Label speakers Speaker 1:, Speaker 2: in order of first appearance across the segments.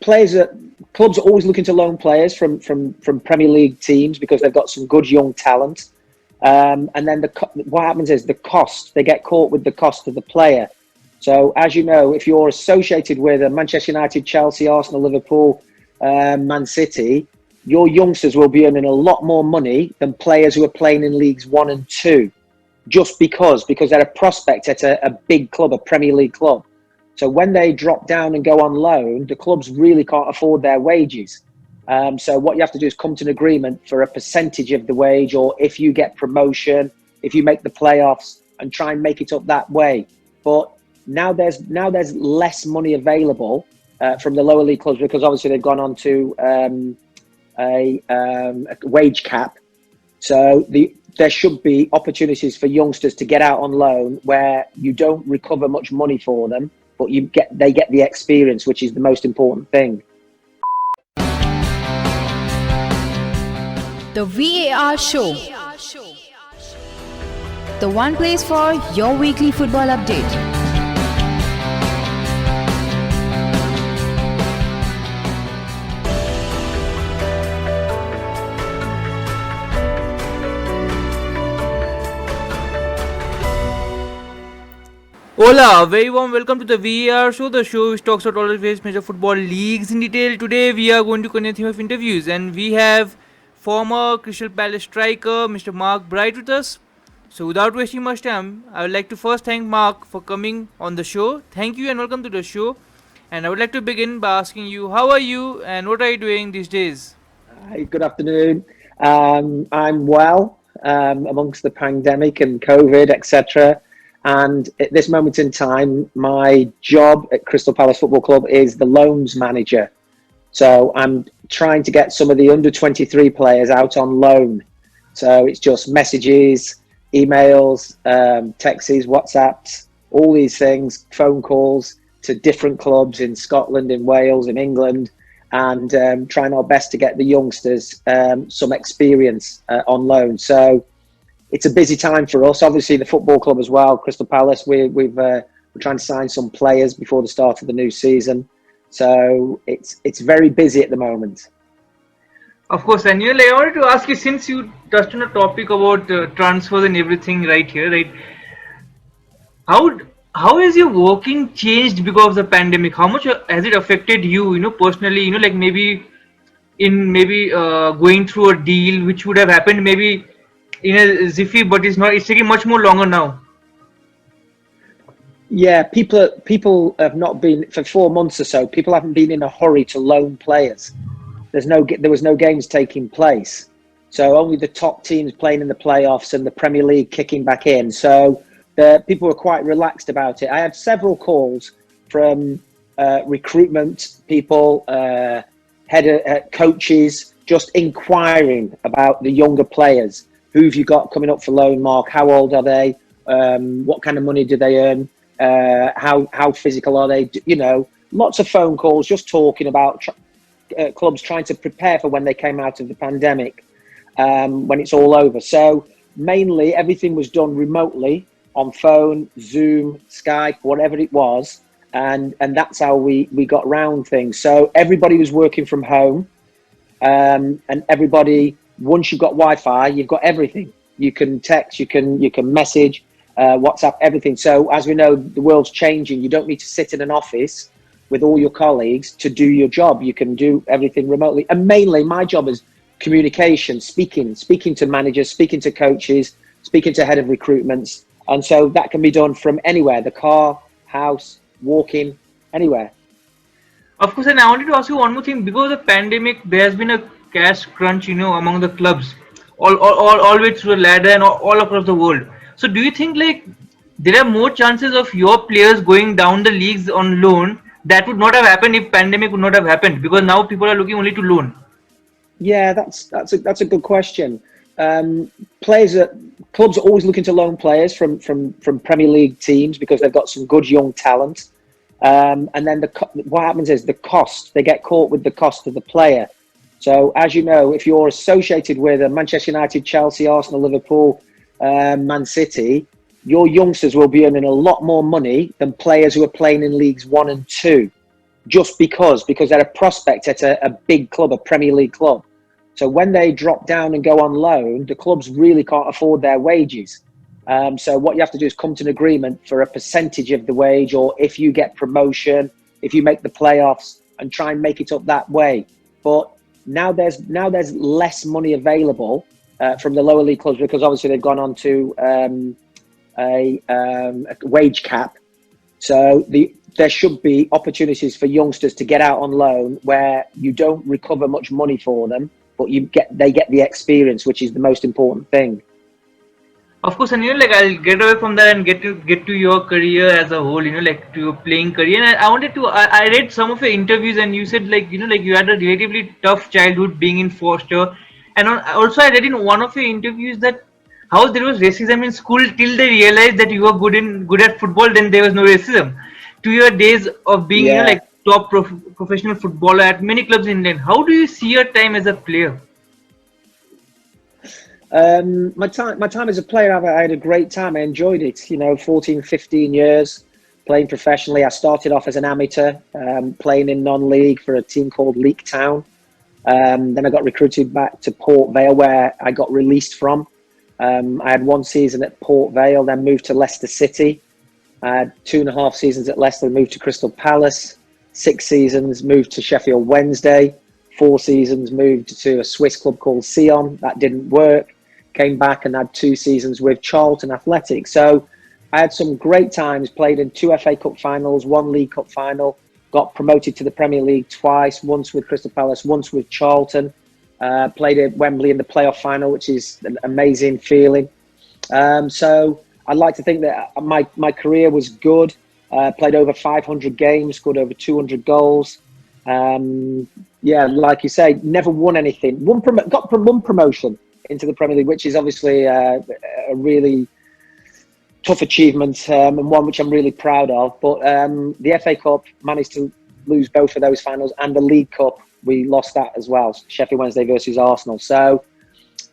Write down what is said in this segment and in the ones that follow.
Speaker 1: clubs are always looking to loan players from Premier League teams because they've got some good young talent. And then what happens is the cost, they get caught with the cost of the player. So as you know, if you're associated with a Manchester United, Chelsea, Arsenal, Liverpool, Man City, your youngsters will be earning a lot more money than players who are playing in Leagues 1 and 2, just because they're a prospect at a big club, a Premier League club. So when they drop down and go on loan, the clubs really can't afford their wages. So what you have to do is come to an agreement for a percentage of the wage, or if you get promotion, if you make the playoffs, and try and make it up that way. But now there's less money available from the lower league clubs, because obviously they've gone on to a wage cap. So there should be opportunities for youngsters to get out on loan where you don't recover much money for them, but they get the experience, which is the most important thing.
Speaker 2: The VAR Show. The one place for your weekly football update.
Speaker 3: Hola, very warm welcome to the VAR Show, the show which talks about all the various major football leagues in detail. Today we are going to continue the theme of interviews, and we have former Crystal Palace striker Mr. Mark Bright with us. So without wasting much time, I would like to first thank Mark for coming on the show. Thank you and welcome to the show. And I would like to begin by asking you, how are you and what are you doing these days?
Speaker 1: Hi, good afternoon. I'm well amongst the pandemic and COVID, etc. And at this moment in time, my job at Crystal Palace Football Club is the loans manager. So I'm trying to get some of the under 23 players out on loan. So it's just messages, emails, texts, WhatsApps, all these things, phone calls to different clubs in Scotland, in Wales, in England, and trying our best to get the youngsters some experience on loan. So it's a busy time for us. Obviously, the football club as well, Crystal Palace. We're trying to sign some players before the start of the new season. So it's very busy at the moment.
Speaker 3: Of course, and I wanted to ask you, since you touched on a topic about transfers and everything right here, right? How has your working changed because of the pandemic? How much has it affected you, personally? Like maybe going through a deal which would have happened maybe in a jiffy, but it's not. It's taking much more longer now.
Speaker 1: Yeah, people have not been for 4 months or so. People haven't been in a hurry to loan players. There was no games taking place, so only the top teams playing in the playoffs and the Premier League kicking back in. So people were quite relaxed about it. I had several calls from recruitment people, coaches, just inquiring about the younger players. Who have you got coming up for loan, Mark? How old are they? What kind of money do they earn? How physical are they? Lots of phone calls, just talking about clubs trying to prepare for when they came out of the pandemic, when it's all over. So mainly everything was done remotely on phone, Zoom, Skype, whatever it was. And that's how we got around things. So everybody was working from home, and everybody, once you've got Wi-Fi, you've got everything. You can text, you can message, WhatsApp, everything. So as we know, the world's changing. You don't need to sit in an office with all your colleagues to do your job. You can do everything remotely. And mainly my job is communication, speaking to managers, speaking to coaches, speaking to head of recruitments. And so that can be done from anywhere, the car, house, walking, anywhere.
Speaker 3: Of course, and I wanted to ask you one more thing. Because of the pandemic, there has been a cash crunch, among the clubs, all the way through the ladder and all across the world. So do you think there are more chances of your players going down the leagues on loan that would not have happened if pandemic would not have happened? Because now people are looking only to loan.
Speaker 1: Yeah, that's a good question. Clubs are always looking to loan players from Premier League teams because they've got some good young talent. And then what happens is the cost, they get caught with the cost of the player. So as you know, if you're associated with a Manchester United, Chelsea, Arsenal, Liverpool, Man City, your youngsters will be earning a lot more money than players who are playing in Leagues 1 and 2, just because they're a prospect at a big club, a Premier League club. So when they drop down and go on loan, the clubs really can't afford their wages. So what you have to do is come to an agreement for a percentage of the wage, or if you get promotion, if you make the playoffs, and try and make it up that way. But now there's less money available from the lower league clubs, because obviously they've gone on to a wage cap. So there should be opportunities for youngsters to get out on loan where you don't recover much money for them, but they get the experience, which is the most important thing.
Speaker 3: Of course, and I'll get away from that and get to your career as a whole, to your playing career. And I wanted to, I read some of your interviews, and you said you had a relatively tough childhood being in foster. And also I read in one of your interviews that how there was racism in school till they realized that you were good at football, then there was no racism. To your days of being, top professional footballer at many clubs in England, how do you see your time as a player?
Speaker 1: My time as a player, I had a great time. I enjoyed it. 14, 15 years playing professionally. I started off as an amateur, playing in non-league for a team called Leek Town. Then I got recruited back to Port Vale, where I got released from. I had 1 season at Port Vale, then moved to Leicester City. I had 2.5 seasons at Leicester, moved to Crystal Palace. 6 seasons, moved to Sheffield Wednesday. 4 seasons, moved to a Swiss club called Sion. That didn't work. Came back and had 2 seasons with Charlton Athletic. So I had some great times, played in 2 FA Cup finals, 1 League Cup final, got promoted to the Premier League twice, once with Crystal Palace, once with Charlton. Played at Wembley in the playoff final, which is an amazing feeling. So I'd like to think that my career was good. Played over 500 games, scored over 200 goals. Like you say, never won anything. Got one promotion into the Premier League, which is obviously a really tough achievement, and one which I'm really proud of. But the FA Cup, managed to lose both of those finals, and the League Cup, we lost that as well, Sheffield Wednesday versus Arsenal. So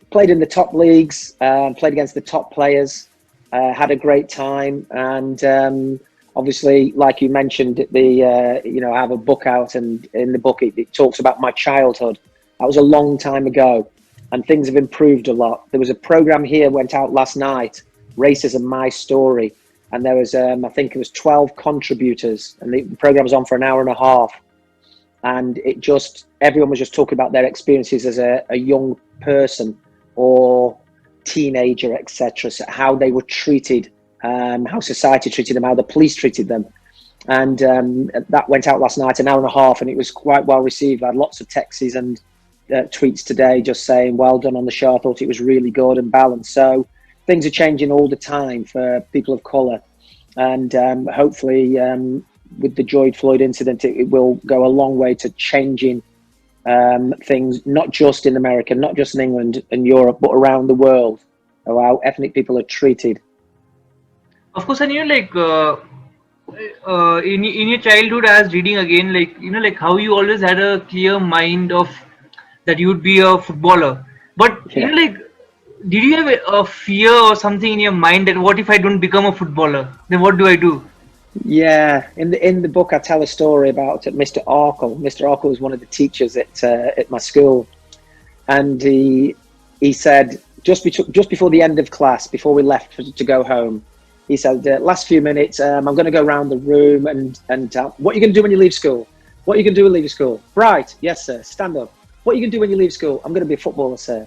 Speaker 1: played in the top leagues, played against the top players, had a great time. And obviously, like you mentioned, I have a book out, and in the book it talks about my childhood. That was a long time ago, and things have improved a lot. There was a program here went out last night, Racism My Story, and there was I think it was 12 contributors, and the program was on for an hour and a half, and everyone was just talking about their experiences as a young person or teenager, etc. So how they were treated, how society treated them, how the police treated them. And that went out last night, an hour and a half, and it was quite well received. I had lots of texts and tweets today just saying, well done on the show. I thought it was really good and balanced. So things are changing all the time for people of colour. And hopefully with the George Floyd incident, it will go a long way to changing things, not just in America, not just in England and Europe, but around the world, how ethnic people are treated.
Speaker 3: Of course, and in your childhood, I was reading again, how you always had a clear mind of that you would be a footballer. But did you have a fear or something in your mind that what if I don't become a footballer? Then what do I do?
Speaker 1: Yeah, in the book I tell a story about Mr. Arkle. Mr. Arkle was one of the teachers at my school, and he said just before the end of class, before we left to go home, he said, last few minutes, I'm going to go around the room and what are you going to do when you leave school? What are you going to do when you leave school? Right, yes sir, stand up. What are you going to do when you leave school? I'm going to be a footballer, sir.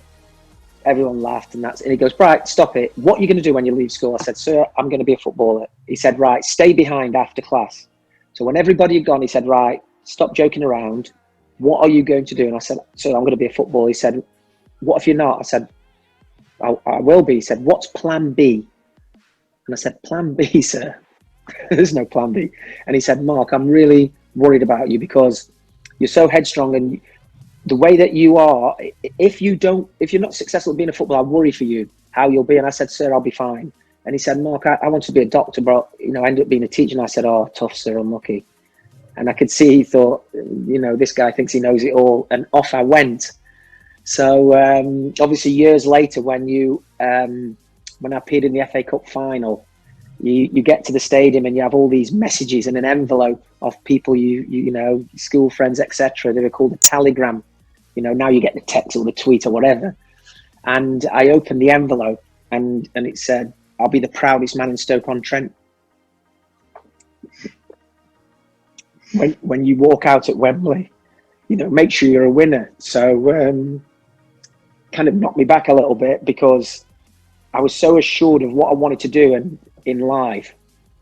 Speaker 1: Everyone laughed, and he goes, right, stop it. What are you going to do when you leave school? I said, sir, I'm going to be a footballer. He said, right, stay behind after class. So when everybody had gone, he said, right, stop joking around. What are you going to do? And I said, sir, I'm going to be a footballer. He said, what if you're not? I said, I will be. He said, what's plan B? And I said, plan B, sir. There's no plan B. And he said, Mark, I'm really worried about you because you're so headstrong, and the way that you are, if you're not successful at being a footballer, I worry for you, how you'll be. And I said, sir, I'll be fine. And he said, Mark, I want to be a doctor, but I ended up being a teacher. And I said, oh, tough, sir, unlucky. And I could see he thought, this guy thinks he knows it all. And off I went. So obviously years later, when I appeared in the FA Cup final, you get to the stadium and you have all these messages in an envelope of people you know, school friends, etc. They were called a telegram. You know, now you get the text or the tweet or whatever. And I opened the envelope and it said, "I'll be the proudest man in Stoke-on-Trent." When you walk out at Wembley, you know, make sure you're a winner. So kind of knocked me back a little bit, because I was so assured of what I wanted to do and in life,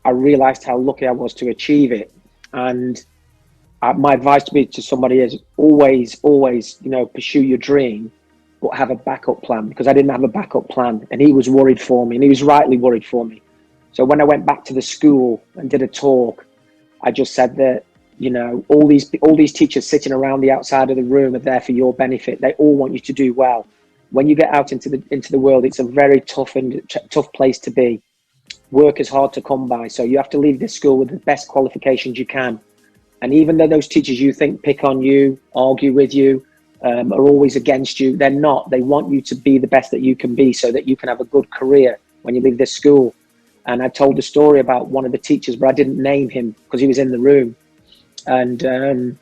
Speaker 1: I realised how lucky I was to achieve it. And my advice to somebody is always, you know, pursue your dream, but have a backup plan, because I didn't have a backup plan, and he was worried for me, and he was rightly worried for me. So when I went back to the school and did a talk, I just said that, you know, all these teachers sitting around the outside of the room are there for your benefit. They all want you to do well. When you get out into the world, it's a very tough place to be. Work is hard to come by, so you have to leave this school with the best qualifications you can. And even though those teachers you think pick on you, argue with you, are always against you, they're not. They want you to be the best that you can be, so that you can have a good career when you leave this school. And I told the story about one of the teachers, but I didn't name him because he was in the room. And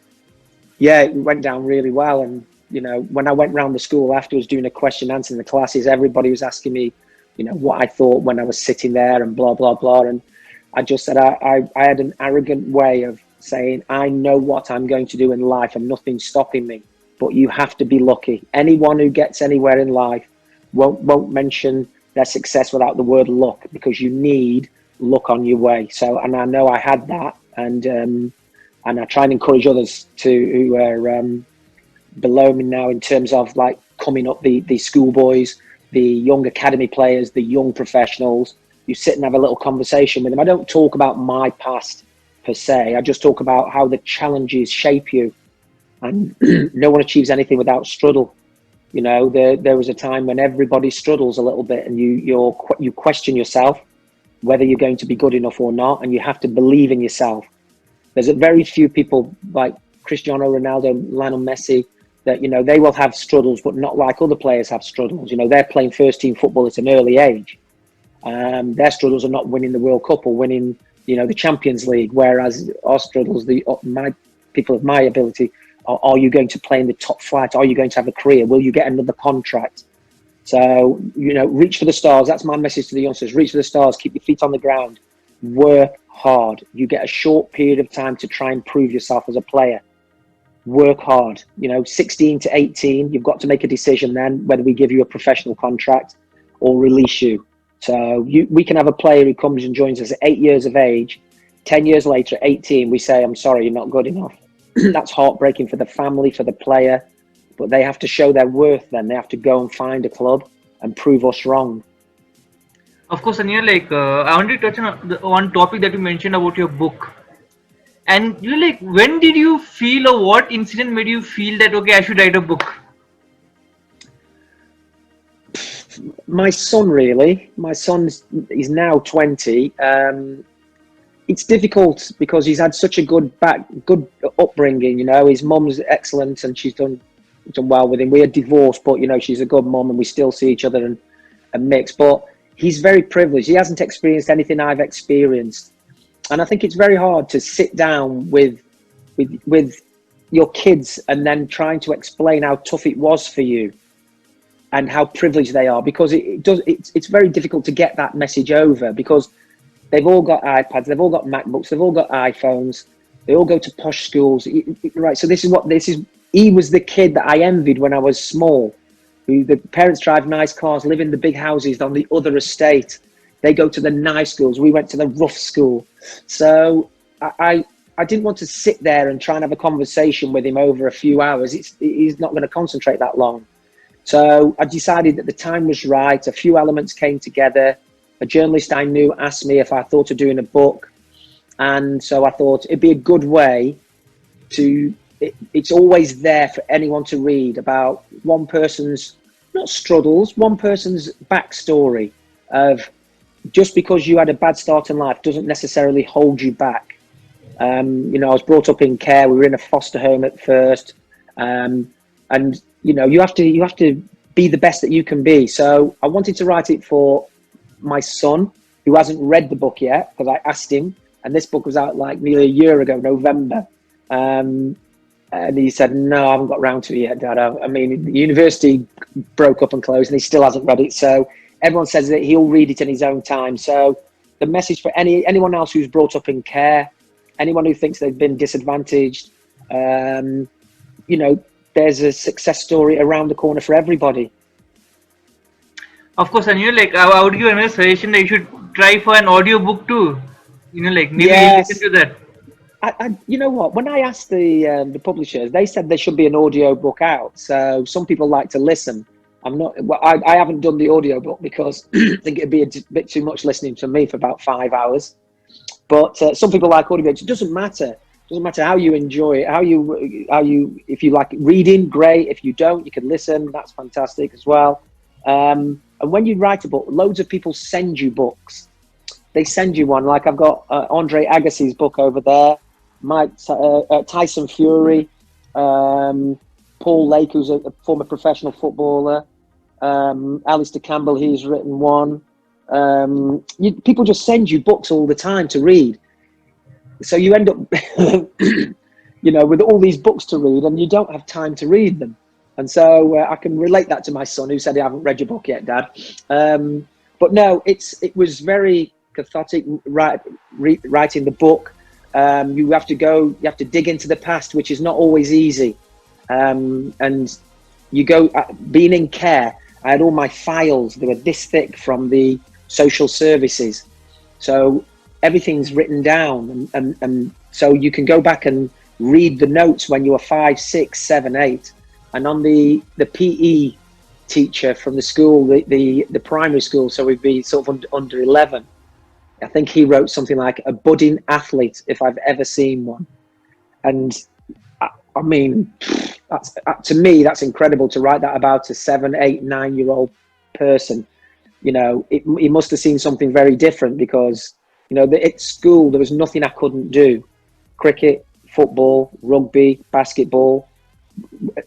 Speaker 1: yeah, it went down really well. And you know, when I went round the school afterwards doing a question and answer in the classes, everybody was asking me, you know, what I thought when I was sitting there and blah, blah, blah. And I just said, I had an arrogant way of saying, I know what I'm going to do in life and nothing's stopping me, but you have to be lucky. Anyone who gets anywhere in life won't mention their success without the word luck, because you need luck on your way. So, and I know I had that. And I try and encourage others who are below me now, in terms of like coming up, the schoolboys, the young academy players, the young professionals. You sit and have a little conversation with them. I don't talk about my past per se. I just talk about how the challenges shape you. And no one achieves anything without struggle. You know, there was a time when everybody struggles a little bit, and you question yourself whether you're going to be good enough or not, and you have to believe in yourself. There's a very few people like Cristiano Ronaldo, Lionel Messi, that, you know, they will have struggles, but not like other players have struggles. You know, they're playing first team football at an early age. Their struggles are not winning the World Cup or winning, you know, the Champions League. Whereas our struggles, my people of my ability, are you going to play in the top flight? Are you going to have a career? Will you get another contract? So, you know, reach for the stars. That's my message to the youngsters. Reach for the stars. Keep your feet on the ground. Work hard. You get a short period of time to try and prove yourself as a player. Work hard. You know, 16 to 18, you've got to make a decision then whether we give you a professional contract or release you. So we can have a player who comes and joins us at 8 years of age. 10 years later, at 18, we say, I'm sorry, you're not good enough. That's heartbreaking for the family, for the player. But they have to show their worth then. They have to go and find a club and prove us wrong.
Speaker 3: Of course, and like I wanted to touch on one topic that you mentioned about your book. And you know, like, when did you feel, or what incident made you feel that, okay, I should write a book?
Speaker 1: My son, really. My son is now 20. It's difficult because he's had such a good upbringing. You know, his mum's excellent and she's done well with him. We are divorced, but you know, she's a good mum and we still see each other and mix. But he's very privileged. He hasn't experienced anything I've experienced. And I think it's very hard to sit down with your kids and then trying to explain how tough it was for you and how privileged they are, because it's very difficult to get that message over, because they've all got iPads, they've all got MacBooks, they've all got iPhones, they all go to posh schools, right? So he was the kid that I envied when I was small, who the parents drive nice cars, live in the big houses on the other estate. They go to the nice schools. We went to the rough school. So I didn't want to sit there and try and have a conversation with him over a few hours. He's not going to concentrate that long. So I decided that the time was right. A few elements came together. A journalist I knew asked me if I thought of doing a book. And so I thought it'd be a good way to, it's always there for anyone to read about one person's, not struggles, one person's backstory of, just because you had a bad start in life doesn't necessarily hold you back. You know, I was brought up in care. We were in a foster home at first. And, you know, you have to be the best that you can be. So I wanted to write it for my son, who hasn't read the book yet, because I asked him, and this book was out like nearly a year ago, November. And he said, no, I haven't got round to it yet, Dad. I mean, the university broke up and closed, and he still hasn't read it. So everyone says that he'll read it in his own time. So the message for anyone else who's brought up in care, anyone who thinks they've been disadvantaged, you know, there's a success story around the corner for everybody.
Speaker 3: Of course, and you know, like I would give another suggestion that you should try for an audio book too. You know, like maybe
Speaker 1: Yes.
Speaker 3: listen to that.
Speaker 1: You know what? When I asked the publishers, they said there should be an audio book out. So some people like to listen. I'm not. Well, I haven't done the audio book because I think it'd be a bit too much listening to me for about 5 hours. But some people like audio books. It doesn't matter. It doesn't matter how you enjoy it. How you. If you like reading, great. If you don't, you can listen. That's fantastic as well. And when you write a book, loads of people send you books. They send you one. Like I've got Andre Agassi's book over there. Tyson Fury, Paul Lake, who's a former professional footballer, Alistair Campbell, he's written one. People just send you books all the time to read. So you end up, you know, with all these books to read and you don't have time to read them. And so I can relate that to my son who said, I haven't read your book yet, Dad. But no, it was very cathartic writing the book. You have to dig into the past, which is not always easy. And you go, being in care, I had all my files, they were this thick from the social services. So everything's written down. And so you can go back and read the notes when you were 5, 6, 7, 8. And on the PE teacher from the school, the primary school, so we'd be sort of under 11. I think he wrote something like a budding athlete, if I've ever seen one. And I mean, that's, to me, that's incredible to write that about a 7, 8, 9-year-old person. You know, he must have seen something very different because, you know, at school, there was nothing I couldn't do. Cricket, football, rugby, basketball,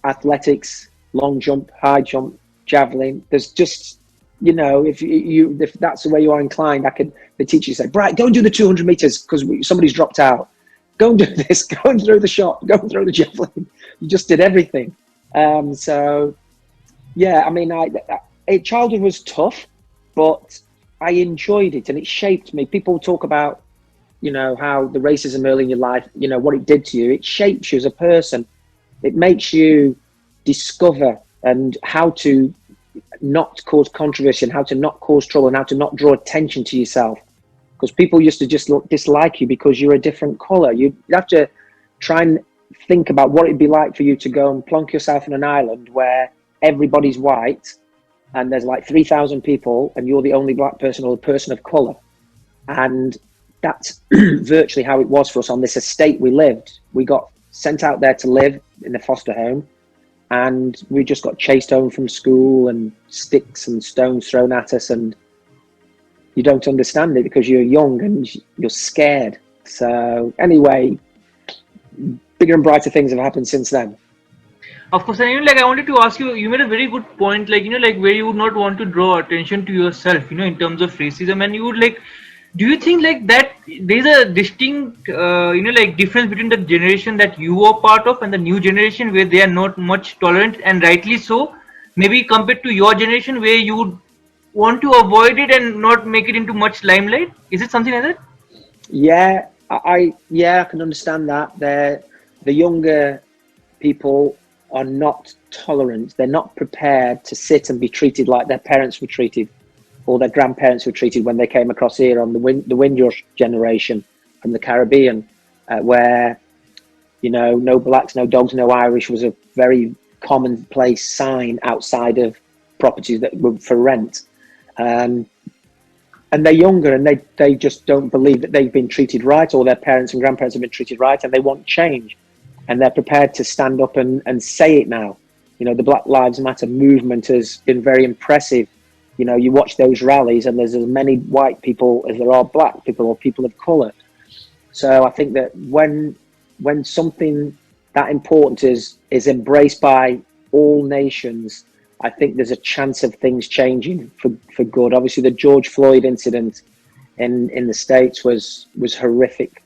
Speaker 1: athletics, long jump, high jump, javelin. There's just, you know, if that's the way you are inclined, the teacher said, Bright, go and do the 200 meters because somebody's dropped out. Go and do this, go and throw the shot, go and throw the javelin. You just did everything. So, yeah, I mean, childhood was tough, but I enjoyed it and it shaped me. People talk about, you know, how the racism early in your life, you know, what it did to you. It shapes you as a person. It makes you discover and how to not cause controversy and how to not cause trouble and how to not draw attention to yourself. Because people used to just dislike you because you're a different colour. You have to try and think about what it'd be like for you to go and plonk yourself on an island where everybody's white and there's like 3,000 people and you're the only black person or the person of colour. And that's virtually how it was for us on this estate we lived. We got sent out there to live in a foster home and we just got chased home from school and sticks and stones thrown at us, and you don't understand it because you're young and you're scared. So anyway, bigger and brighter things have happened since then.
Speaker 3: Of course, and you know, like I wanted to ask you, you made a very good point, like, you know, like where you would not want to draw attention to yourself, you know, in terms of racism, and you would like, do you think like that there's a distinct, you know, like difference between the generation that you were part of and the new generation where they are not much tolerant, and rightly so, maybe compared to your generation where you would want to avoid it and not make it into much limelight? Is it something like that?
Speaker 1: Yeah, I can understand that. The younger people are not tolerant. They're not prepared to sit and be treated like their parents were treated or their grandparents were treated when they came across here on the Windrush generation from the Caribbean, where, you know, no blacks, no dogs, no Irish was a very commonplace sign outside of properties that were for rent. And they're younger and they just don't believe that they've been treated right or their parents and grandparents have been treated right, and they want change. And they're prepared to stand up and say it now. You know, the Black Lives Matter movement has been very impressive. You know, you watch those rallies and there's as many white people as there are black people or people of colour. So I think that when something that important is embraced by all nations, I think there's a chance of things changing for good. Obviously, the George Floyd incident in the States was horrific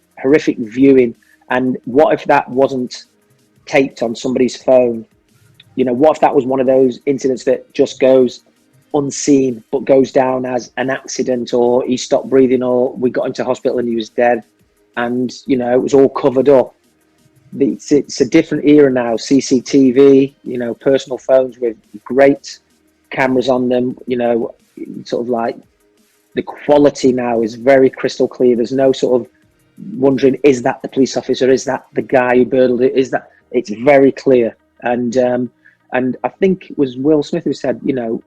Speaker 1: viewing. And what if that wasn't taped on somebody's phone? You know, what if that was one of those incidents that just goes unseen but goes down as an accident, or he stopped breathing, or we got into hospital and he was dead, and you know, it was all covered up. It's a different era now. CCTV, you know, personal phones with great cameras on them, you know, sort of like the quality now is very crystal clear. There's no sort of wondering, is that the police officer, is that the guy who burgled it, is that, it's very clear. And I think it was Will Smith who said, you know,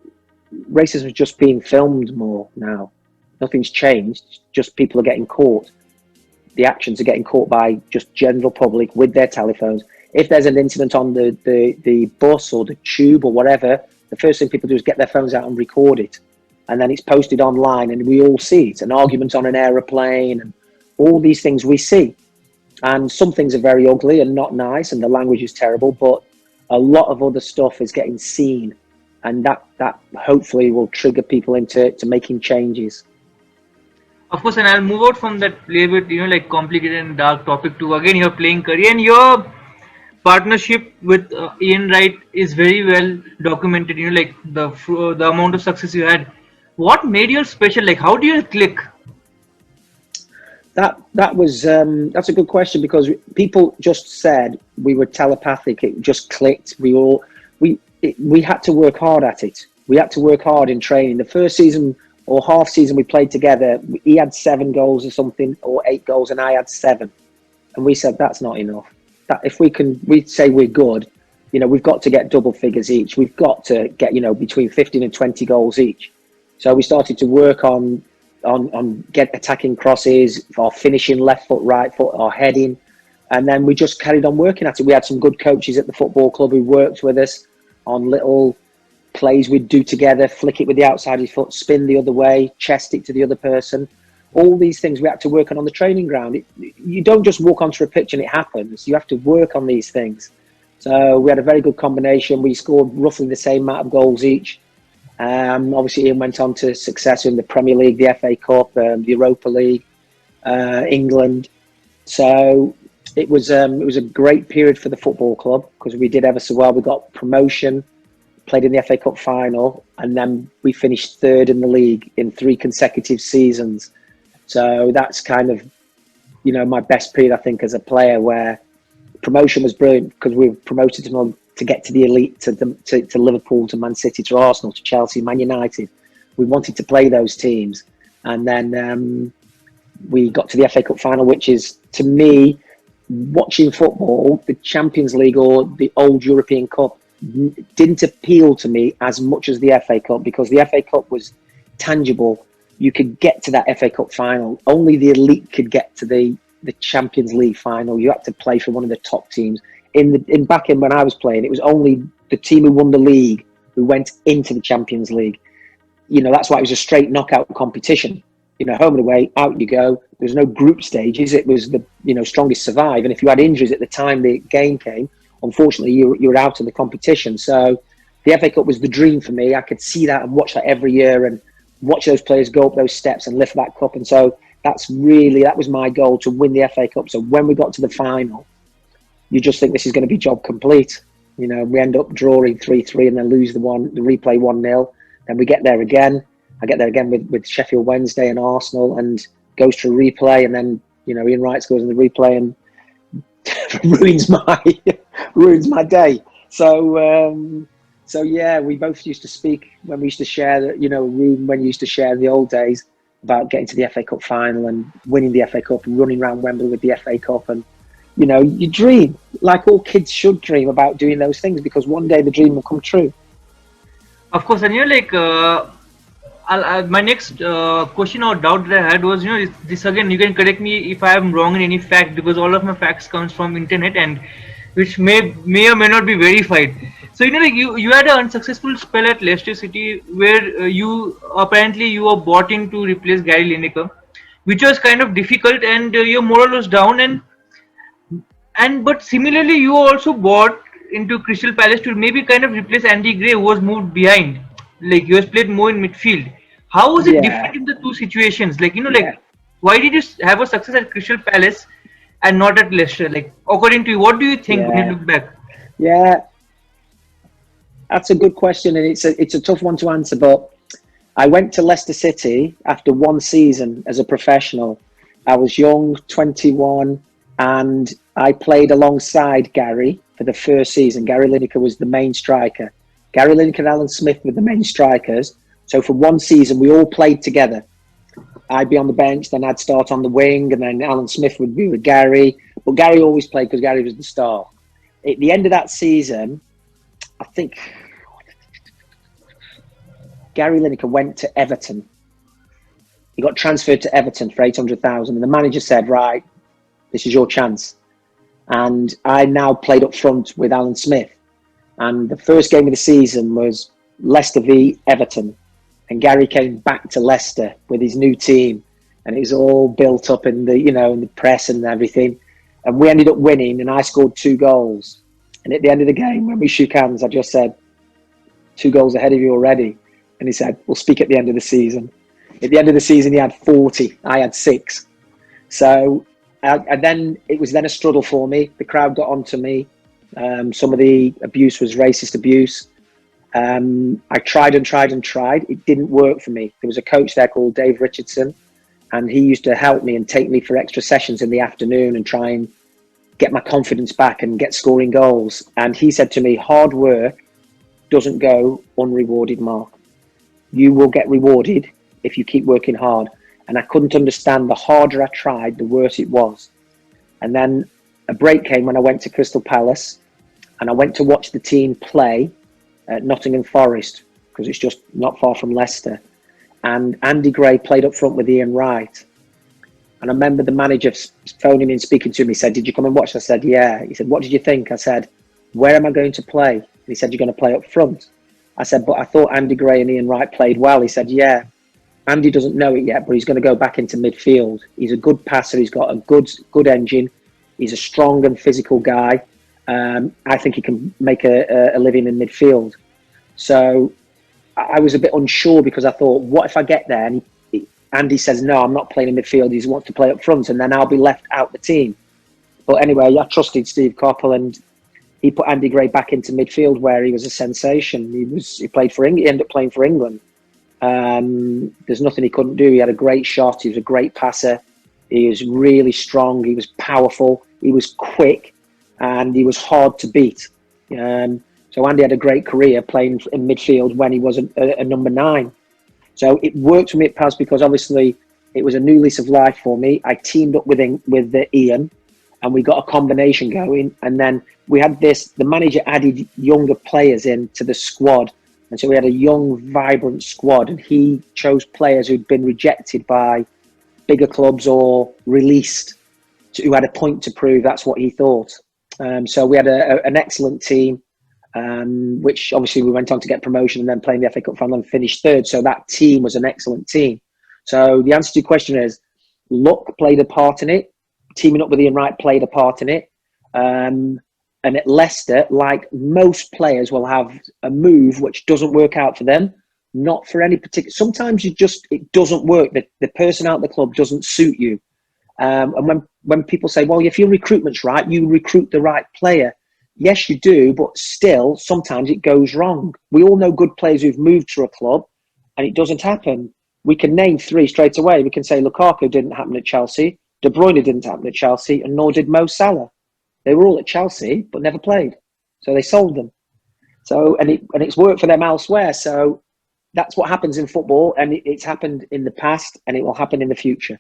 Speaker 1: racism is just being filmed more now. Nothing's changed, just people are getting caught. The actions are getting caught by just general public with their telephones. If there's an incident on the bus or the tube or whatever, the first thing people do is get their phones out and record it. And then it's posted online and we all see it. An argument on an aeroplane and all these things we see. And some things are very ugly and not nice and the language is terrible, but a lot of other stuff is getting seen. And that hopefully will trigger people into making changes.
Speaker 3: Of course, and I'll move out from that little bit, you know, like complicated and dark topic to again your playing career, and your partnership with Ian Wright is very well documented. You know, like the amount of success you had. What made you special? Like, how do you click?
Speaker 1: That was that's a good question, because people just said we were telepathic. It just clicked. We had to work hard at it. We had to work hard in training. The first season or half season we played together, he had 7 goals or something, or 8 goals, and I had 7. And we said that's not enough. That if we say we're good, you know, we've got to get double figures each. We've got to get, you know, between 15 and 20 goals each. So we started to work on get attacking crosses, our finishing left foot, right foot, our heading, and then we just carried on working at it. We had some good coaches at the football club who worked with us on little plays we'd do together, flick it with the outside of your foot, spin the other way, chest it to the other person. All these things we had to work on the training ground. You don't just walk onto a pitch and it happens. You have to work on these things. So we had a very good combination. We scored roughly the same amount of goals each. Obviously, Ian went on to success in the Premier League, the FA Cup, the Europa League, England. So it was a great period for the football club because we did ever so well. We got promotion, played in the FA Cup final, and then we finished 3rd in the league in 3 consecutive seasons. So that's kind of, you know, my best period, I think, as a player, where promotion was brilliant because we were promoted to get to the elite, to Liverpool, to Man City, to Arsenal, to Chelsea, Man United. We wanted to play those teams. And then we got to the FA Cup final, which is, to me, watching football, the Champions League or the old European Cup didn't appeal to me as much as the FA Cup, because the FA Cup was tangible. You could get to that FA Cup final. Only the elite could get to the Champions League final. You had to play for one of the top teams. Back in when I was playing, it was only the team who won the league who went into the Champions League. You know, that's why it was a straight knockout competition. You know, home and away, out you go. There was no group stages. It was the, you know, strongest survive. And if you had injuries at the time the game came, unfortunately, you were out of the competition. So the FA Cup was the dream for me. I could see that and watch that every year and watch those players go up those steps and lift that cup. And so that was my goal, to win the FA Cup. So when we got to the final, you just think this is going to be job complete. You know, we end up drawing 3-3 and then lose the replay 1-0. Then we get there again. I get there again with Sheffield Wednesday and Arsenal, and goes to a replay, and then, you know, Ian Wright scores in the replay and ruins my day. So yeah, we both used to speak when we used to share, you know, room when you used to share in the old days about getting to the FA Cup final and winning the FA Cup and running around Wembley with the FA Cup. And, you know, you dream, like all kids should dream about doing those things, because one day the dream will come true.
Speaker 3: Of course, and you're like, my next question or doubt that I had was, you know, this again, you can correct me if I am wrong in any fact, because all of my facts comes from internet, and which may or may not be verified. So, you know, like you had an unsuccessful spell at Leicester City where you were bought in to replace Gary Lineker, which was kind of difficult, and your morale was down, but similarly you were also bought into Crystal Palace to maybe kind of replace Andy Gray, who was moved behind. Like, he was played more in midfield. How was it
Speaker 1: Yeah.
Speaker 3: different in the two situations? Like,
Speaker 1: Yeah.
Speaker 3: like, why did you have a success at Crystal Palace and not at Leicester? Like, according to you, what do you think when you
Speaker 1: Yeah.
Speaker 3: look back?
Speaker 1: Yeah. That's a good question, and it's a tough one to answer. But I went to Leicester City after one season as a professional. I was young, 21, and I played alongside Gary for the first season. Gary Lineker was the main striker. Gary Lineker and Alan Smith were the main strikers. So for one season, we all played together. I'd be on the bench, then I'd start on the wing, and then Alan Smith would be with Gary. But Gary always played because Gary was the star. At the end of that season, I think Gary Lineker went to Everton. He got transferred to Everton for 800,000, and the manager said, "Right, this is your chance." And I now played up front with Alan Smith. And the first game of the season was Leicester v Everton. And Gary came back to Leicester with his new team, and it was all built up in the, in the press and everything. And we ended up winning, and I scored 2 goals. And at the end of the game, when we shook hands, I just said, 2 goals ahead of you already. And he said, "We'll speak at the end of the season." At the end of the season, he had 40. I had 6. So and then it was then a struggle for me. The crowd got onto me. Some of the abuse was racist abuse. I tried and tried and tried. It didn't work for me. There was a coach there called Dave Richardson, and he used to help me and take me for extra sessions in the afternoon and try and get my confidence back and get scoring goals. And he said to me, "Hard work doesn't go unrewarded, Mark. You will get rewarded if you keep working hard." And I couldn't understand. The harder I tried, the worse it was. And then a break came when I went to Crystal Palace, and I went to watch the team play at Nottingham Forest, because it's just not far from Leicester. And Andy Gray played up front with Ian Wright. And I remember the manager phoning me and speaking to me. He said, "Did you come and watch?" I said, "Yeah." He said, "What did you think?" I said, "Where am I going to play?" And he said, "You're going to play up front." I said, "But I thought Andy Gray and Ian Wright played well." He said, "Yeah, Andy doesn't know it yet, but he's going to go back into midfield. He's a good passer. He's got a good engine. He's a strong and physical guy. I think he can make a living in midfield." So I was a bit unsure, because I thought, what if I get there and Andy says, "No, I'm not playing in midfield. He wants to play up front," and then I'll be left out the team. But anyway, I trusted Steve Coppell, and he put Andy Gray back into midfield, where he was a sensation. He played for England. He ended up playing for England. There's nothing he couldn't do. He had a great shot. He was a great passer. He was really strong. He was powerful. He was quick, and he was hard to beat. So Andy had a great career playing in midfield when he was a number 9. So it worked for me at Palace, because obviously it was a new lease of life for me. I teamed up with Ian, and we got a combination going. And then we had the manager added younger players into the squad. And so we had a young, vibrant squad, and he chose players who'd been rejected by bigger clubs or released, who had a point to prove. That's what he thought. So we had an excellent team, which obviously we went on to get promotion and then playing the FA Cup final and finished 3rd. So that team was an excellent team. So the answer to your question is, luck played a part in it. Teaming up with Ian Wright played a part in it. And at Leicester, like most players, will have a move which doesn't work out for them. Not for any particular. Sometimes it doesn't work. The person out the club doesn't suit you. And when people say, "Well, if your recruitment's right, you recruit the right player." Yes, you do, but still, sometimes it goes wrong. We all know good players who've moved to a club, and it doesn't happen. We can name 3 straight away. We can say Lukaku didn't happen at Chelsea, De Bruyne didn't happen at Chelsea, and nor did Mo Salah. They were all at Chelsea, but never played. So they sold them. So and it's worked for them elsewhere. So that's what happens in football, and it's happened in the past, and it will happen in the future.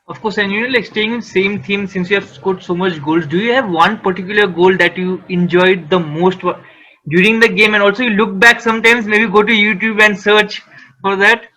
Speaker 3: Of course, and like staying in same theme, since you have scored so much goals, do you have one particular goal that you enjoyed the most during the game? And also you look back sometimes, maybe go to YouTube and search for that?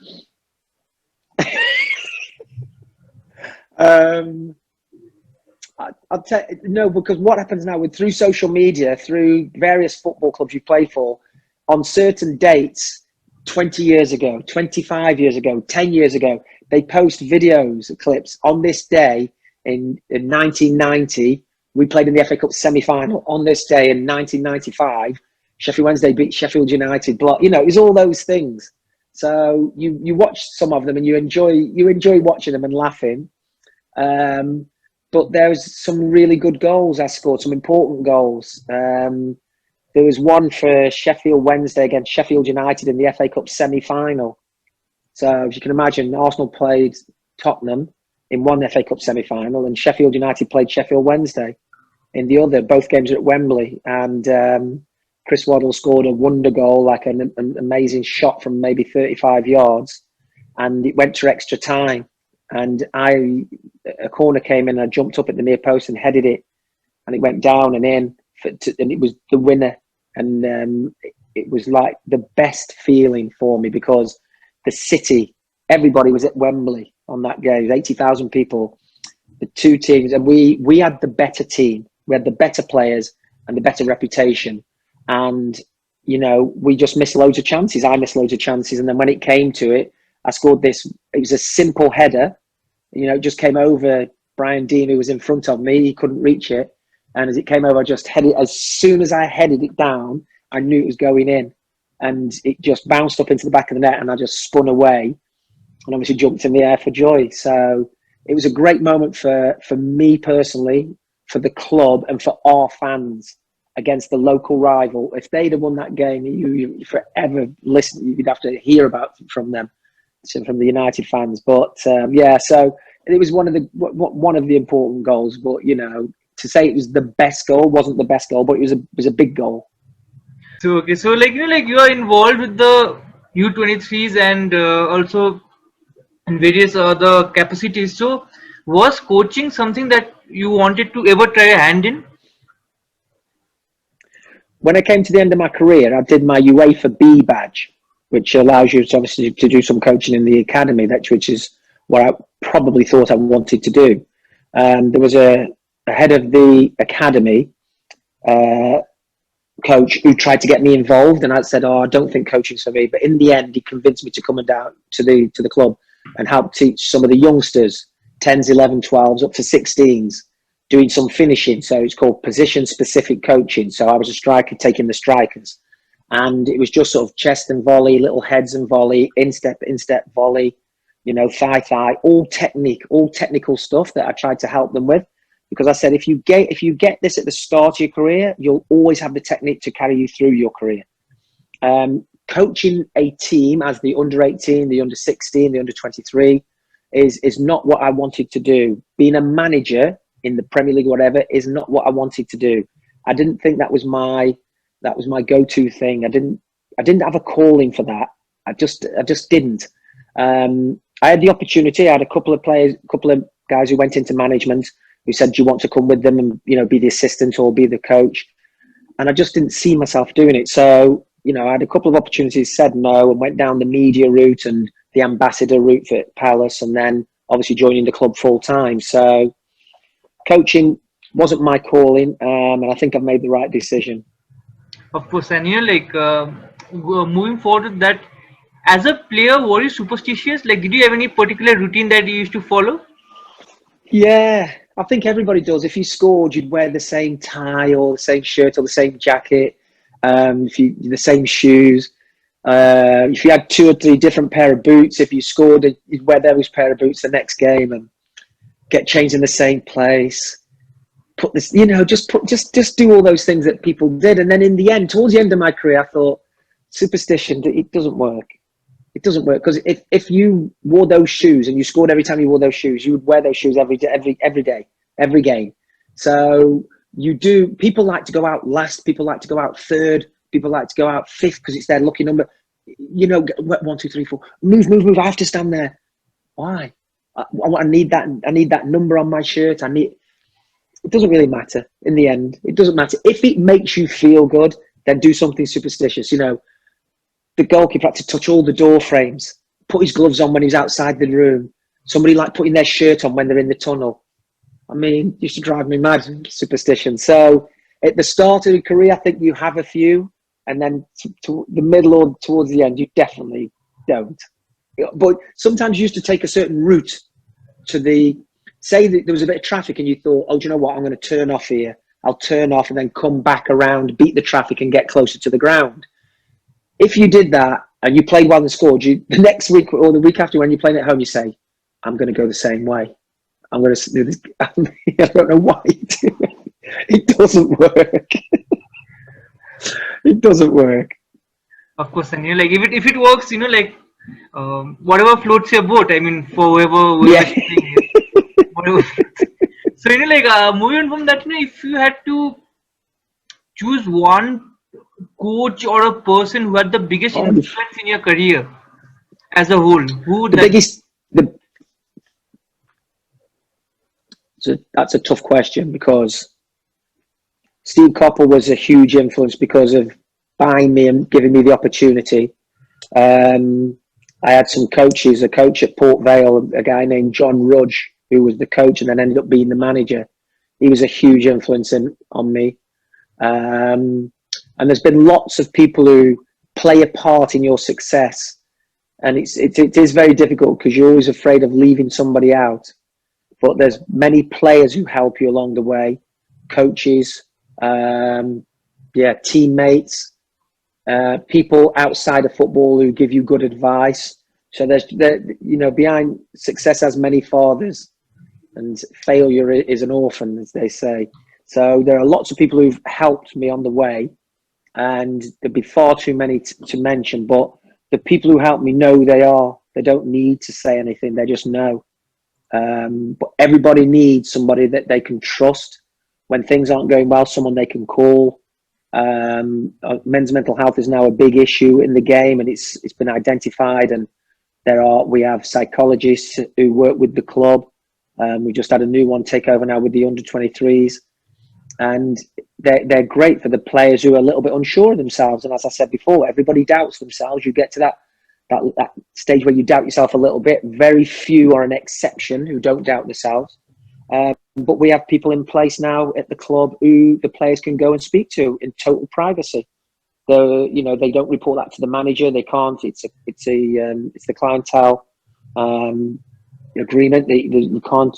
Speaker 1: I'll tell you, no, because what happens now through social media, through various football clubs you play for, on certain dates, 20 years ago, 25 years ago, 10 years ago, they post videos, clips. On this day in 1990, we played in the FA Cup semi-final. On this day in 1995, Sheffield Wednesday beat Sheffield United. It was all those things. So you watch some of them and you enjoy watching them and laughing. But there's some really good goals I scored, some important goals. There was one for Sheffield Wednesday against Sheffield United in the FA Cup semi-final. So as you can imagine, Arsenal played Tottenham in one FA Cup semi-final, and Sheffield United played Sheffield Wednesday in the other. Both games were at Wembley, and Chris Waddle scored a wonder goal, like an amazing shot from maybe 35 yards, and it went to extra time. And a corner came in, and I jumped up at the near post and headed it, and it went down and in, and it was the winner. And it was like the best feeling for me, because the city, everybody was at Wembley on that game, 80,000 people, the two teams, and we had the better team, we had the better players and the better reputation. And, you know, we just missed loads of chances. I missed loads of chances. And then when it came to it, I scored this. It was a simple header. You know, it just came over Brian Dean, who was in front of me. He couldn't reach it. And as it came over, I just headed. As soon as I headed it down, I knew it was going in. And it just bounced up into the back of the net, and I just spun away and obviously jumped in the air for joy. So it was a great moment for me personally, for the club, and for our fans against the local rival. If they'd have won that game, you forever listen. You'd have to hear about from them, from the United fans. But yeah, so it was one of the important goals. But you know, to say it was the best goal wasn't the best goal, but it was a big goal.
Speaker 3: So okay, so like you are involved with the U23s and also in various other capacities. So was coaching something that you wanted to ever try a hand in?
Speaker 1: When I came to the end of my career, I did my UEFA B badge, which allows you to obviously to do some coaching in the academy, which is what I probably thought I wanted to do. There was a head of the academy coach who tried to get me involved, and I said, "Oh, I don't think coaching's for me." But in the end, he convinced me to come down to the club and help teach some of the youngsters, 10s, 11, 12s, up to 16s, doing some finishing. So it's called position-specific coaching. So I was a striker taking the strikers, and it was just sort of chest and volley, little heads and volley, instep volley, you know, thigh, all technical stuff that I tried to help them with. Because I said, if you get this at the start of your career, you'll always have the technique to carry you through your career. Coaching a team as the under-18, the under-16, the under-23 is not what I wanted to do. Being a manager in the Premier League or whatever is not what I wanted to do. I didn't think that was my go-to thing. I didn't have a calling for that. I just didn't. I had the opportunity. I had a couple of guys who went into management who said, "Do you want to come with them and, you know, be the assistant or be the coach?" And I just didn't see myself doing it. So, you know, I had a couple of opportunities, said no, and went down the media route and the ambassador route for Palace, and then obviously joining the club full time. So coaching wasn't my calling, and I think I've made the right decision.
Speaker 3: Of course, and moving forward with that, as a player, were you superstitious? Like, did you have any particular routine that you used to follow?
Speaker 1: Yeah, I think everybody does. If you scored, you'd wear the same tie or the same shirt or the same jacket, the same shoes. If you had 2 or 3 different pair of boots, if you scored, you'd wear those pair of boots the next game and get changed in the same place. Put this, you know, just do all those things that people did. And then in the end, towards the end of my career, I thought, superstition, it doesn't work. It doesn't work, because if you wore those shoes and you scored every time you wore those shoes, you would wear those shoes every day, every game. So people like to go out last, people like to go out third, people like to go out fifth because it's their lucky number. You know, 1, 2, 3, 4, move. I have to stand there. Why? I need that number on my shirt. It doesn't really matter in the end. It doesn't matter. If it makes you feel good, then do something superstitious. You know, the goalkeeper had to touch all the door frames, put his gloves on when he's outside the room. Somebody like putting their shirt on when they're in the tunnel. I mean, it used to drive me mad, superstition. So at the start of your career, I think you have a few, and then to the middle or towards the end, you definitely don't. But sometimes you used to take a certain route say that there was a bit of traffic and you thought, oh, do you know what? I'm going to turn off here. I'll turn off and then come back around, beat the traffic and get closer to the ground. If you did that and you played well and scored, the next week or the week after when you're playing at home, you say, I'm going to go the same way. I'm going to do this. I don't know why you do it. It doesn't work. It doesn't work.
Speaker 3: Of course, and like if it works, like whatever floats your boat. I mean, for whoever
Speaker 1: Yeah.
Speaker 3: is playing it, whatever. So like moving on from that, if you had to choose one coach or a person who had the biggest influence in your career as a whole, who would that be?
Speaker 1: That's a tough question, because Steve Coppell was a huge influence because of buying me and giving me the opportunity. I had some coaches, a coach at Port Vale, a guy named John Rudge, who was the coach and then ended up being the manager. He was a huge influence on me. And there's been lots of people who play a part in your success. And it is very difficult because you're always afraid of leaving somebody out. But there's many players who help you along the way, coaches, teammates, people outside of football who give you good advice. So behind success has many fathers, and failure is an orphan, as they say. So there are lots of people who've helped me on the way, and there'd be far too many to mention. But the people who help me know who they are. They don't need to say anything. They just know. But everybody needs somebody that they can trust. When things aren't going well, someone they can call. Men's mental health is now a big issue in the game, and it's been identified. And we have psychologists who work with the club. We just had a new one take over now with the under-23s, and they're great for the players who are a little bit unsure of themselves. And as I said before, everybody doubts themselves. You get to that stage where you doubt yourself a little bit. Very few are an exception who don't doubt themselves. But we have people in place now at the club who the players can go and speak to in total privacy. They don't report that to the manager. They can't. It's the clientele agreement. You can't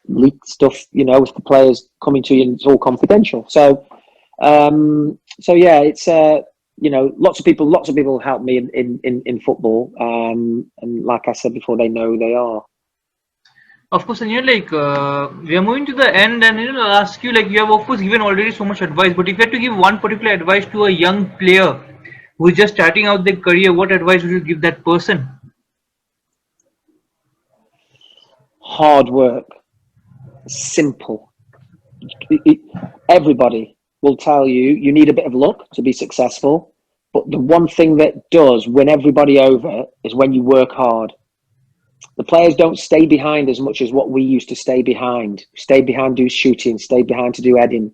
Speaker 1: leak stuff. With the players coming to you, and it's all confidential. So it's lots of people help me in football. And like I said before, they know who they are.
Speaker 3: Of course, and we are moving to the end, and I'll ask you, you have of course given already so much advice, but if you had to give one particular advice to a young player who is just starting out their career, what advice would you give that person?
Speaker 1: Hard work. Simple. Everybody will tell you need a bit of luck to be successful, but the one thing that does win everybody over is when you work hard. The players don't stay behind as much as what we used to stay behind. Stay behind to do shooting, stay behind to do heading,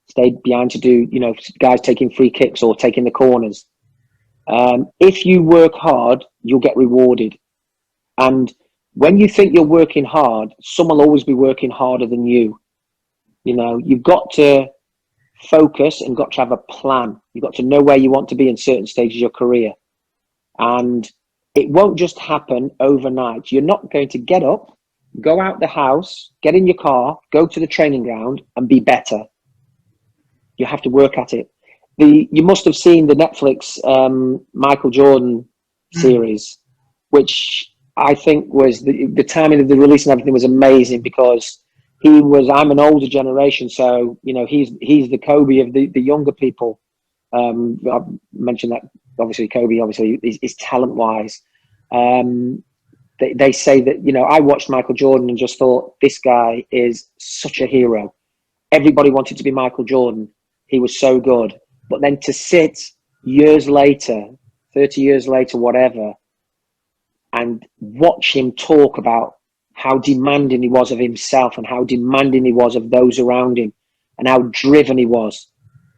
Speaker 1: stay behind to do, guys taking free kicks or taking the corners. If you work hard, you'll get rewarded. And when you think you're working hard, someone will always be working harder than you. You've got to focus and got to have a plan. You've got to know where you want to be in certain stages of your career. And it won't just happen overnight. You're not going to get up, go out the house, get in your car, go to the training ground and be better. You have to work at it. You must have seen the Netflix Michael Jordan series, which I think was the timing of the release and everything was amazing, because I'm an older generation, so he's the Kobe of the younger people. I've mentioned that obviously Kobe is talent wise. They say that I watched Michael Jordan and just thought, this guy is such a hero. Everybody wanted to be Michael Jordan. He was so good. But then to sit years later, 30 years later, whatever, and watch him talk about how demanding he was of himself and how demanding he was of those around him, and how driven he was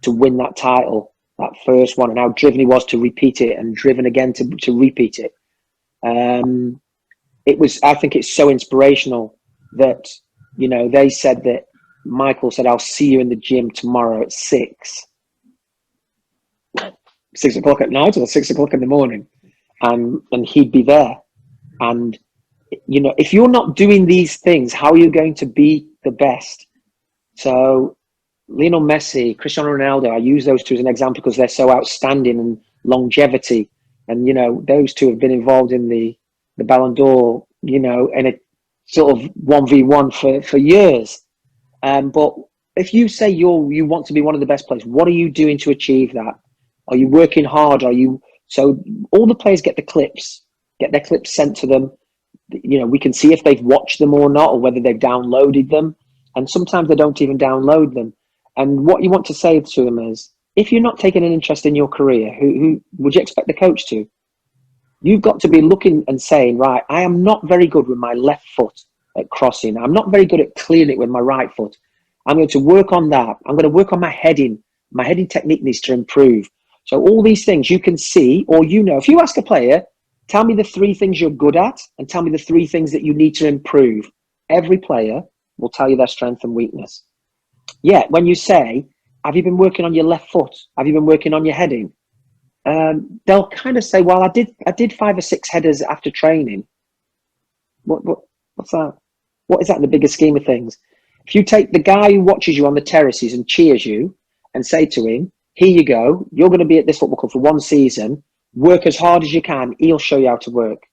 Speaker 1: to win that title, that first one, and how driven he was to repeat it, and driven again to repeat it. I think it's so inspirational that, they said that Michael said, I'll see you in the gym tomorrow at 6 o'clock at night or 6 o'clock in the morning. And he'd be there. And, if you're not doing these things, how are you going to be the best? So Lionel Messi, Cristiano Ronaldo, I use those two as an example because they're so outstanding, and longevity. And, those two have been involved in the Ballon d'Or, in a sort of 1v1 for years. But if you say you want to be one of the best players, what are you doing to achieve that? Are you working hard? So all the players get their clips sent to them. We can see if they've watched them or not, or whether they've downloaded them. And sometimes they don't even download them. And what you want to say to them is, if you're not taking an interest in your career, who would you expect the coach to? You've got to be looking and saying, right, I am not very good with my left foot at crossing. I'm not very good at clearing it with my right foot. I'm going to work on that. I'm going to work on my heading. My heading technique needs to improve. So all these things you can see, or if you ask a player, tell me the 3 things you're good at and tell me the 3 things that you need to improve. Every player will tell you their strength and weakness. Yet when you say, have you been working on your left foot? Have you been working on your heading? They'll kind of say, well, I did 5 or 6 headers after training. What's that? What is that in the bigger scheme of things? If you take the guy who watches you on the terraces and cheers you and say to him, here you go, you're going to be at this football club for 1 season, work as hard as you can, he'll show you how to work.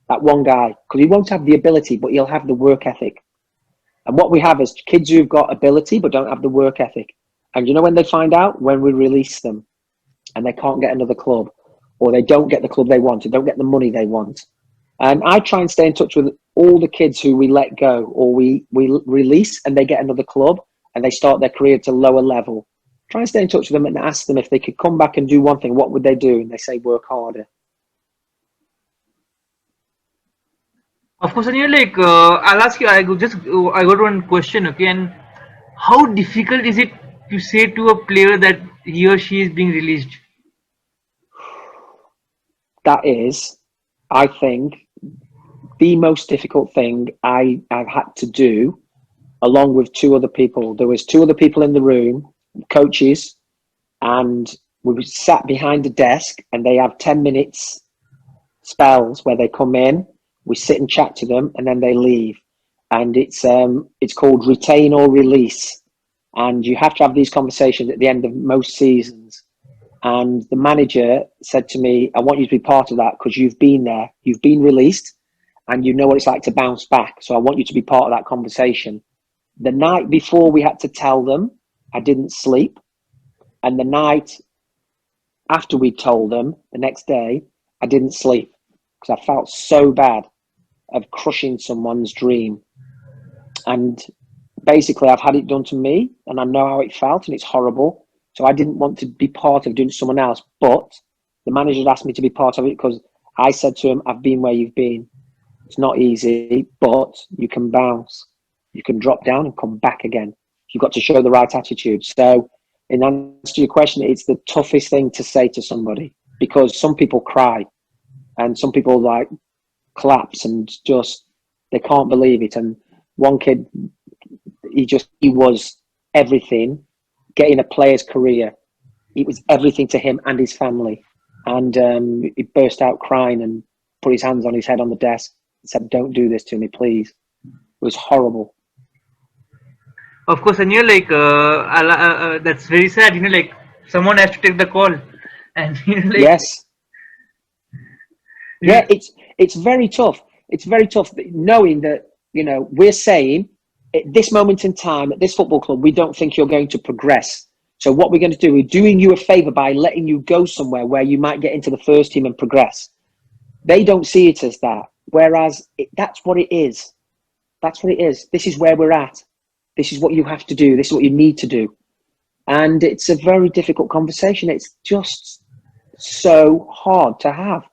Speaker 1: That one guy, because he won't have the ability, but he'll have the work ethic. And what we have is kids who've got ability but don't have the work ethic. And when they find out? When we release them and they can't get another club, or they don't get the club they want, or don't get the money they want. And I try and stay in touch with all the kids who we let go or we release and they get another club and they start their career to lower level. Try and stay in touch with them and ask them if they could come back and do one thing, what would they do? And they say, work harder.
Speaker 3: Of course, and I'll ask you, I got one question, okay? And how difficult is it to say to a player that he or she is being released?
Speaker 1: That is, I think, the most difficult thing I've had to do, along with 2 other people. There was 2 other people in the room, coaches, and we sat behind a desk and they have 10 minutes spells where they come in, we sit and chat to them, and then they leave. And it's called retain or release. And you have to have these conversations at the end of most seasons. And the manager said to me, I want you to be part of that because you've been there. You've been released and you know what it's like to bounce back. So I want you to be part of that conversation. The night before we had to tell them, I didn't sleep. And the night after we told them, the next day, I didn't sleep because I felt so bad of crushing someone's dream. And basically, I've had it done to me and I know how it felt and it's horrible. So I didn't want to be part of doing it to someone else. But the manager asked me to be part of it because I said to him, I've been where you've been. It's not easy, but you can bounce. You can drop down and come back again. You've got to show the right attitude. So in answer to your question, it's the toughest thing to say to somebody because some people cry and some people collapse and just, they can't believe it. And one kid, he was everything, getting a player's career. It was everything to him and his family. And he burst out crying and put his hands on his head on the desk and said, don't do this to me, please. It was horrible.
Speaker 3: Of course, and that's very sad, someone has to take the call. And
Speaker 1: yes. Yeah, it's very tough. It's very tough knowing that, we're saying at this moment in time, at this football club, we don't think you're going to progress. So what we're going to do, we're doing you a favour by letting you go somewhere where you might get into the first team and progress. They don't see it as that. Whereas that's what it is. That's what it is. This is where we're at. This is what you have to do. This is what you need to do. And it's a very difficult conversation. It's just so hard to have.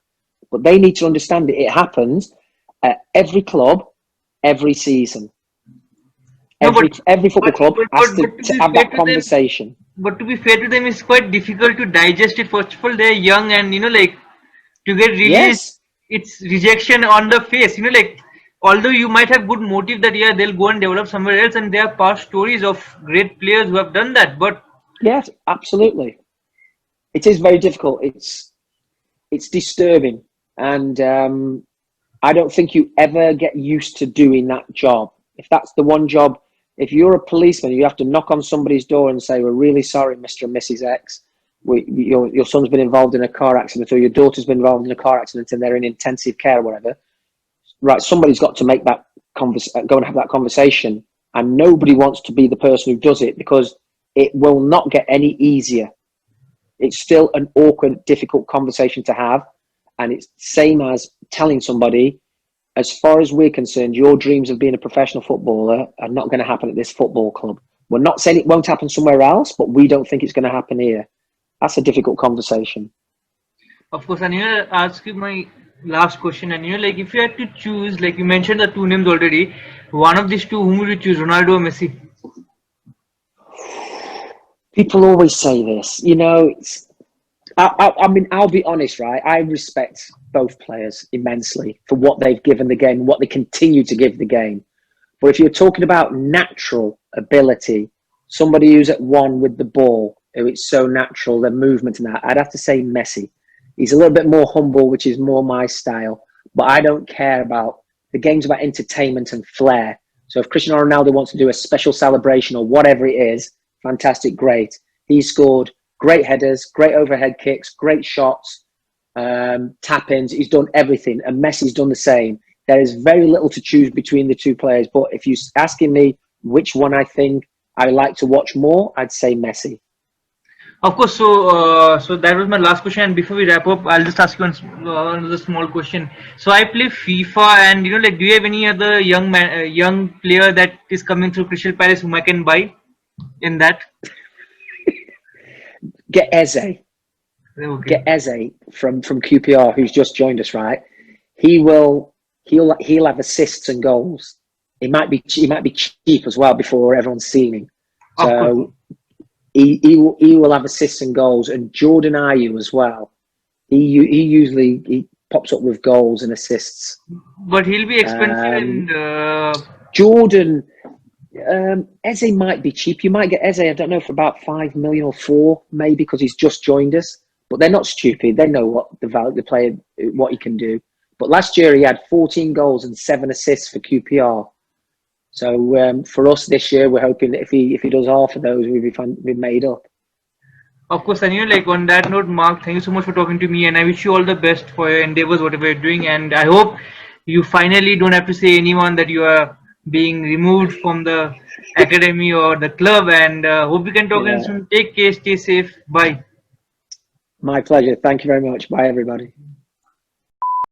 Speaker 1: But they need to understand it. It happens at every club, every season. Every football club has to have that conversation.
Speaker 3: But to be fair to them, it's quite difficult to digest it. First of all, they're young and, to get released, yes. It's rejection on the face. Although you might have good motive that, they'll go and develop somewhere else. And there are past stories of great players who have done that. But
Speaker 1: yes, absolutely. It is very difficult. It's disturbing. And I don't think you ever get used to doing that job. If that's the one job, if you're a policeman, you have to knock on somebody's door and say, we're really sorry, Mr. and Mrs. X. your son's been involved in a car accident, or your daughter's been involved in a car accident, and they're in intensive care or whatever. Right, somebody's got to make that go and have that conversation, and nobody wants to be the person who does it, because it will not get any easier. It's still an awkward, difficult conversation to have, and it's same as telling somebody, as far as we're concerned, your dreams of being a professional footballer are not going to happen at this football club. We're not saying it won't happen somewhere else, but we don't think it's going to happen here. That's a difficult conversation.
Speaker 3: Of course, and I'll ask you my last question. And like, if you had to choose, like you mentioned the two names already, one of these two, whom would you choose, Ronaldo or Messi?
Speaker 1: People always say this, I mean, I'll be honest, right? I respect both players immensely for what they've given the game, what they continue to give the game. But if you're talking about natural ability, somebody who's at one with the ball, who it's so natural, their movement and that, I'd have to say Messi. He's a little bit more humble, which is more my style. But I don't care about, the game's about entertainment and flair. So if Cristiano Ronaldo wants to do a special celebration or whatever it is, fantastic, great. He scored great headers, great overhead kicks, great shots, tap-ins. He's done everything, and Messi's done the same. There is very little to choose between the two players, but if you're asking me which one I think I like to watch more, I'd say Messi.
Speaker 3: Of course, so that was my last question. And before we wrap up, I'll just ask you another small question. So I play FIFA, and like, do you have any other young player that is coming through Crystal Palace whom I can buy in that?
Speaker 1: Get Eze.
Speaker 3: Okay.
Speaker 1: Get Eze from QPR, who's just joined us. Right, he'll have assists and goals. He might be cheap as well before everyone's seen him. So he will have assists and goals, and Jordan Ayew as well. He usually pops up with goals and assists.
Speaker 3: But he'll be expensive.
Speaker 1: Jordan. Eze might be cheap. You might get Eze, I don't know, for about 5 million or 4, maybe, because he's just joined us. But they're not stupid. They know what the value, the player, what he can do. But last year he had 14 goals and 7 assists for QPR. So for us this year, we're hoping that if he does half of those, we'll be made up.
Speaker 3: Of course, and like, on that note, Mark, thank you so much for talking to me, and I wish you all the best for your endeavors, whatever you're doing. And I hope you finally don't have to say anyone that you are being removed from the academy or the club, and hope we can talk again soon. Take care, stay safe, bye.
Speaker 1: My pleasure. Thank you very much. Bye, everybody.